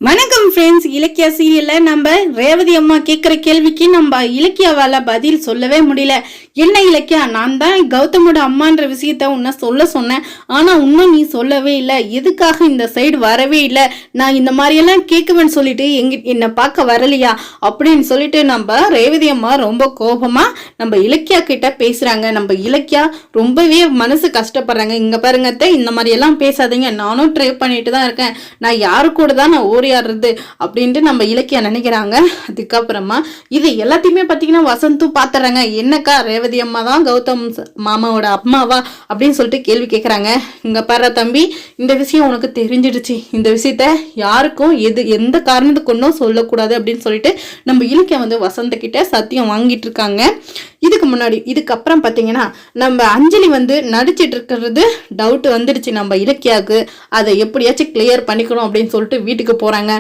வணக்கம் ஃப்ரெண்ட்ஸ். இலக்கியா சீரியல்ல நம்ம ரேவதி அம்மா கேட்குற கேள்விக்கு நம்ம இலக்கியாவால் பதில் சொல்லவே முடியல. என்ன இலக்கியா, நான் தான் கௌதமோட அம்மான்ற விஷயத்த உன்னை சொல்ல சொன்னேன், ஆனால் இன்னும் நீ சொல்லவே இல்லை. எதுக்காக இந்த சைடு வரவே இல்லை? நான் இந்த மாதிரியெல்லாம் கேட்குவேன்னு சொல்லிட்டு என்னை பார்க்க வரலையா அப்படின்னு சொல்லிட்டு நம்ம ரேவதி அம்மா ரொம்ப கோபமாக நம்ம இலக்கியா கிட்ட பேசுகிறாங்க. நம்ம இலக்கியா ரொம்பவே மனசு கஷ்டப்படுறாங்க. இங்கே பாருங்க, இந்த மாதிரியெல்லாம் பேசாதீங்க, நானும் ட்ரை பண்ணிட்டு தான் இருக்கேன், நான் யாரு கூட தான் நான் ஓடியாடுறது அப்படின்ட்டு நம்ம இலக்கியா நினைக்கிறாங்க. அதுக்கப்புறமா இது எல்லாத்தையுமே பார்த்தீங்கன்னா வசந்தும் பார்த்துறாங்க. என்னக்கா ரேவதி அம்மா தான் கௌதம் மாமாவோட அம்மாவா அப்படின்னு சொல்லிட்டு கேள்வி கேட்குறாங்க. இங்கே பாரு தம்பி, இந்த விஷயம் உனக்கு தெரிஞ்சிடுச்சு, இந்த விஷயத்த யாருக்கும் எந்த காரணத்துக்கு ஒன்றும் சொல்லக்கூடாது அப்படின்னு சொல்லிட்டு நம்ம இலக்கியா வசந்த கிட்ட சத்தியம் வாங்கிட்டு இருக்காங்க. இதுக்கப்புறம் பார்த்தீங்கன்னா நம்ம அஞ்சலி நடிச்சிட்டு இருக்கிறது டவுட் வந்துடுச்சு நம்ம இலக்கியாவுக்கு. அதை எப்படியாச்சும் கிளியர் பண்ணிக்கணும் அப்படின்னு சொல்லிட்டு வீட்டுக்கு போகிறாங்க.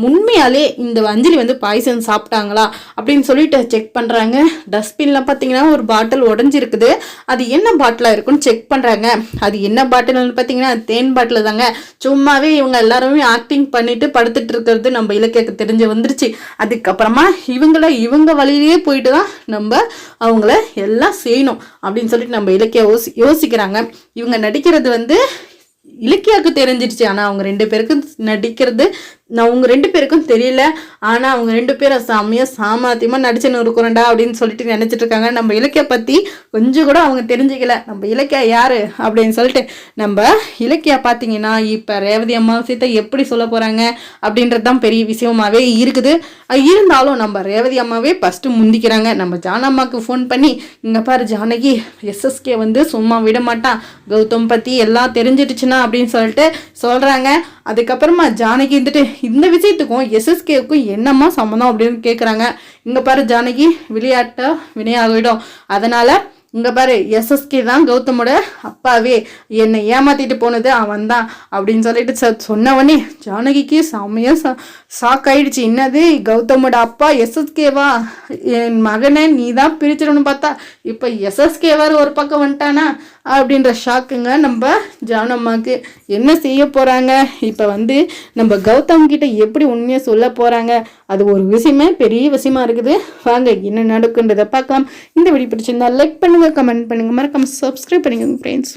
உண்மையாலே இந்த அஞ்சலி பாய்சன் சாப்பிட்டாங்களா அப்படின்னு சொல்லிட்டு செக் பண்ணுறாங்க. டஸ்ட்பின்ல பார்த்தீங்கன்னா ஒரு பாட்டில் உடஞ்சிருக்குது. அது என்ன பாட்டிலாக இருக்குன்னு செக் பண்ணுறாங்க. அது என்ன பாட்டில்னு பார்த்தீங்கன்னா தேன் பாட்டில் தாங்க. சும்மாவே இவங்க எல்லாருமே ஆக்டிங் பண்ணிட்டு படுத்துட்டு இருக்கிறது நம்ம இலக்கியாவுக்கு தெரிஞ்சு வந்துருச்சு. அதுக்கப்புறமா இவங்க வழியிலேயே போயிட்டு தான் நம்ம அவங்கள எல்லாம் செய்யணும் அப்படின்னு சொல்லிட்டு நம்ம இலக்கிய யோசிக்கிறாங்க. இவங்க நடிக்கிறது இலக்கியாவுக்கு தெரிஞ்சிருச்சு, ஆனால் அவங்க ரெண்டு பேருக்கும் நடிக்கிறது அவங்க ரெண்டு பேருக்கும் தெரியல. ஆனால் அவங்க ரெண்டு பேரும் சாமர்த்தியமாக நடிச்சுன்னு இருக்கிறோண்டா அப்படின்னு சொல்லிட்டு நினச்சிட்டு இருக்காங்க. நம்ம இலக்கிய பற்றி கொஞ்சம் கூட அவங்க தெரிஞ்சுக்கல. நம்ம இலக்கியா யாரு அப்படின்னு சொல்லிட்டு நம்ம இலக்கியா பார்த்தீங்கன்னா இப்போ ரேவதி அம்மா விஷயத்தை எப்படி சொல்ல போகிறாங்க அப்படின்றது தான் பெரிய விஷயமாவே இருக்குது. இருந்தாலும் நம்ம ரேவதி அம்மாவே ஃபஸ்ட்டு முந்திக்கிறாங்க. நம்ம ஜானம்மாவுக்கு ஃபோன் பண்ணி, இங்கே பாரு ஜானகி, எஸ்எஸ்கே சும்மா விட மாட்டான், கௌதம் பற்றி எல்லாம் தெரிஞ்சிடுச்சுன்னா அப்படின்னு சொல்லிட்டு சொல்கிறாங்க. அதுக்கப்புறமா ஜானகி இந்த விஷயத்துக்கும் எஸ்எஸ்கேவுக்கும் என்னம்மா சம்மந்தம் அப்படின்னு கேட்குறாங்க. இங்கே பாரு ஜானகி, விளையாட்டை வினையாகிடும், அதனால் இங்கே பாரு எஸ்எஸ்கே தான் கௌதமோட அப்பாவே, என்னை ஏமாத்திட்டு போனது அவன் தான் அப்படின்னு சொல்லிட்டு சொன்னவனே ஜானகிக்கு செம்மையாக ஷாக் ஆயிடுச்சு. என்னது, கௌதமோட அப்பா எஸ்எஸ்கேவா? என் மகனை நீ தான் பிரிச்சிடணும்னு பார்த்தா இப்போ எஸ்எஸ்கேவார் ஒரு பக்கம் வந்துட்டானா அப்படின்ற ஷாக்குங்க நம்ம ஜானம்மாவுக்கு. என்ன செய்ய போகிறாங்க இப்போ நம்ம கௌதம் கிட்ட எப்படி உண்மையாக சொல்ல போகிறாங்க? அது ஒரு விஷயமே பெரிய விஷயமா இருக்குது. வாங்க என்ன நடக்குன்றதை பார்க்கலாம். இந்த வீடியோ பிடிச்சிருந்தா லைக் பண்ணுங்கள், கமெண்ட் பண்ணுங்கள், மறக்காம சப்ஸ்கிரைப் பண்ணிக்கோங்க ஃப்ரெண்ட்ஸ்.